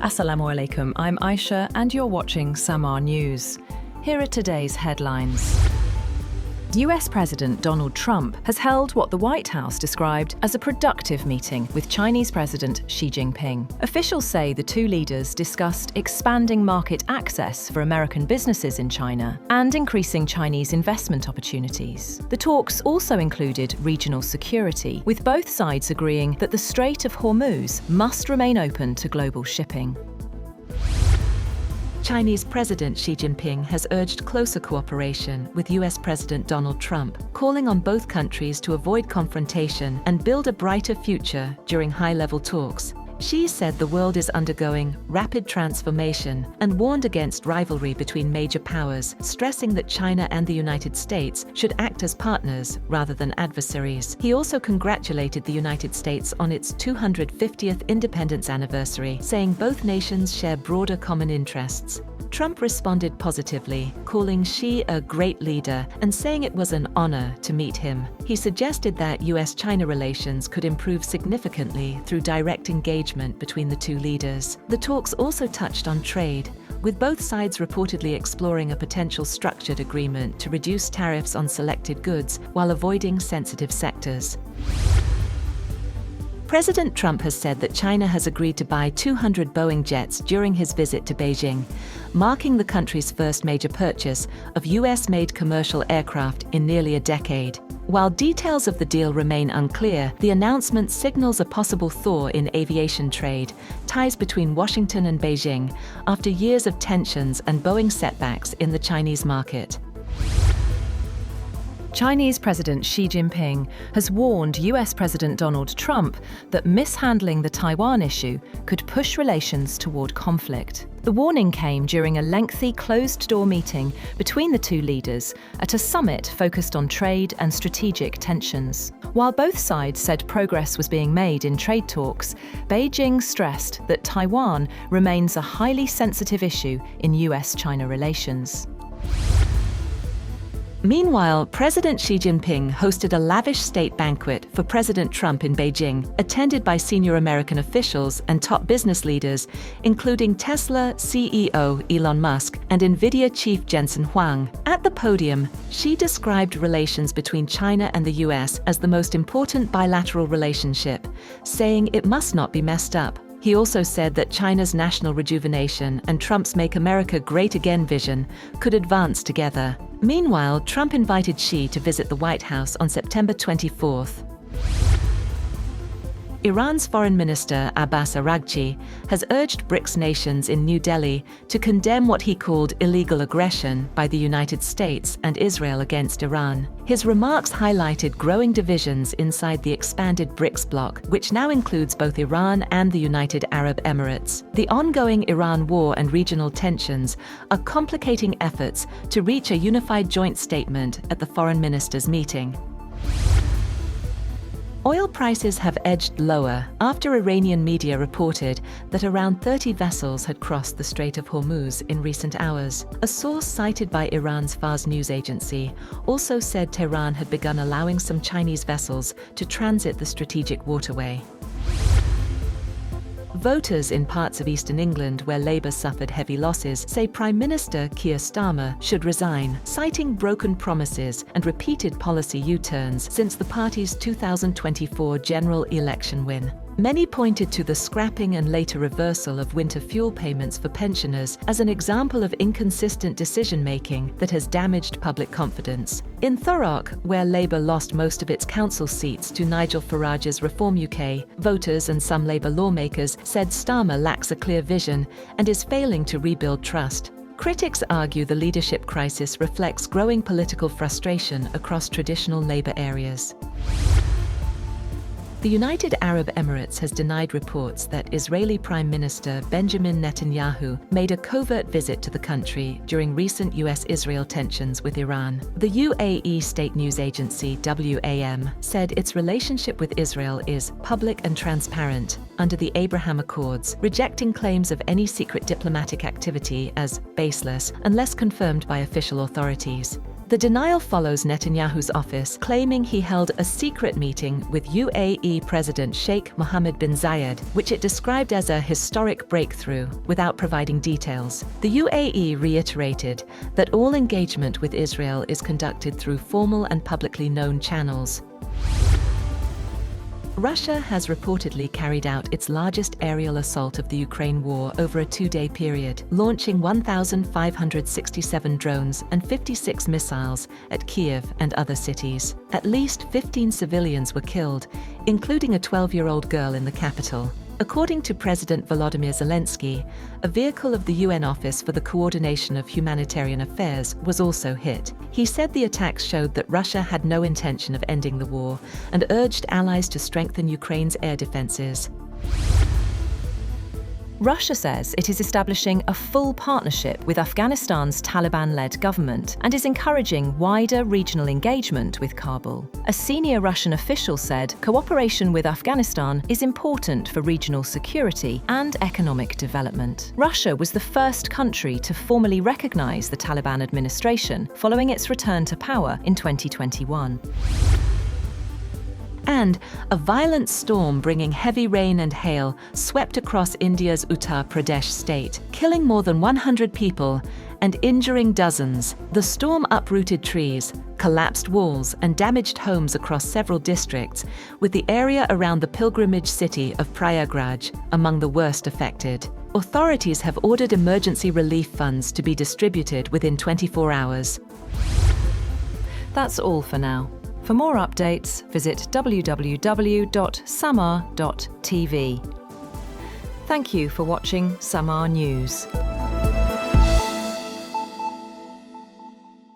Assalamu alaikum, I'm Aisha and you're watching Samar News. Here are today's headlines. US President Donald Trump has held what the White House described as a productive meeting with Chinese President Xi Jinping. Officials say the two leaders discussed expanding market access for American businesses in China and increasing Chinese investment opportunities. The talks also included regional security, with both sides agreeing that the Strait of Hormuz must remain open to global shipping. Chinese President Xi Jinping has urged closer cooperation with US President Donald Trump, calling on both countries to avoid confrontation and build a brighter future during high-level talks. Xi said the world is undergoing rapid transformation and warned against rivalry between major powers, stressing that China and the United States should act as partners rather than adversaries. He also congratulated the United States on its 250th independence anniversary, saying both nations share broader common interests. Trump responded positively, calling Xi a great leader and saying it was an honor to meet him. He suggested that US-China relations could improve significantly through direct engagement between the two leaders. The talks also touched on trade, with both sides reportedly exploring a potential structured agreement to reduce tariffs on selected goods while avoiding sensitive sectors. President Trump has said that China has agreed to buy 200 Boeing jets during his visit to Beijing, marking the country's first major purchase of US-made commercial aircraft in nearly a decade. While details of the deal remain unclear, the announcement signals a possible thaw in aviation trade, ties between Washington and Beijing, after years of tensions and Boeing setbacks in the Chinese market. Chinese President Xi Jinping has warned US President Donald Trump that mishandling the Taiwan issue could push relations toward conflict. The warning came during a lengthy closed-door meeting between the two leaders at a summit focused on trade and strategic tensions. While both sides said progress was being made in trade talks, Beijing stressed that Taiwan remains a highly sensitive issue in US-China relations. Meanwhile, President Xi Jinping hosted a lavish state banquet for President Trump in Beijing, attended by senior American officials and top business leaders, including Tesla CEO Elon Musk and NVIDIA chief Jensen Huang. At the podium, Xi described relations between China and the US as the most important bilateral relationship, saying it must not be messed up. He also said that China's national rejuvenation and Trump's Make America Great Again vision could advance together. Meanwhile, Trump invited Xi to visit the White House on September 24th. Iran's Foreign Minister Abbas Araghchi has urged BRICS nations in New Delhi to condemn what he called illegal aggression by the United States and Israel against Iran. His remarks highlighted growing divisions inside the expanded BRICS bloc, which now includes both Iran and the United Arab Emirates. The ongoing Iran war and regional tensions are complicating efforts to reach a unified joint statement at the foreign ministers' meeting. Oil prices have edged lower after Iranian media reported that around 30 vessels had crossed the Strait of Hormuz in recent hours. A source cited by Iran's Fars news agency also said Tehran had begun allowing some Chinese vessels to transit the strategic waterway. Voters in parts of eastern England where Labour suffered heavy losses say Prime Minister Keir Starmer should resign, citing broken promises and repeated policy U-turns since the party's 2024 general election win. Many pointed to the scrapping and later reversal of winter fuel payments for pensioners as an example of inconsistent decision-making that has damaged public confidence. In Thurrock, where Labour lost most of its council seats to Nigel Farage's Reform UK, voters and some Labour lawmakers said Starmer lacks a clear vision and is failing to rebuild trust. Critics argue the leadership crisis reflects growing political frustration across traditional Labour areas. The United Arab Emirates has denied reports that Israeli Prime Minister Benjamin Netanyahu made a covert visit to the country during recent US-Israel tensions with Iran. The UAE state news agency WAM said its relationship with Israel is public and transparent under the Abraham Accords, rejecting claims of any secret diplomatic activity as baseless unless confirmed by official authorities. The denial follows Netanyahu's office claiming he held a secret meeting with UAE President Sheikh Mohammed bin Zayed, which it described as a historic breakthrough, without providing details. The UAE reiterated that all engagement with Israel is conducted through formal and publicly known channels. Russia has reportedly carried out its largest aerial assault of the Ukraine war over a 2-day period, launching 1,567 drones and 56 missiles at Kiev and other cities. At least 15 civilians were killed, including a 12-year-old girl in the capital. According to President Volodymyr Zelensky, a vehicle of the UN Office for the Coordination of Humanitarian Affairs was also hit. He said the attacks showed that Russia had no intention of ending the war and urged allies to strengthen Ukraine's air defenses. Russia says it is establishing a full partnership with Afghanistan's Taliban-led government and is encouraging wider regional engagement with Kabul. A senior Russian official said cooperation with Afghanistan is important for regional security and economic development. Russia was the first country to formally recognize the Taliban administration following its return to power in 2021. And a violent storm bringing heavy rain and hail swept across India's Uttar Pradesh state, killing more than 100 people and injuring dozens. The storm uprooted trees, collapsed walls, and damaged homes across several districts, with the area around the pilgrimage city of Prayagraj among the worst affected. Authorities have ordered emergency relief funds to be distributed within 24 hours. That's all for now. For more updates, visit www.samar.tv. Thank you for watching Samar News.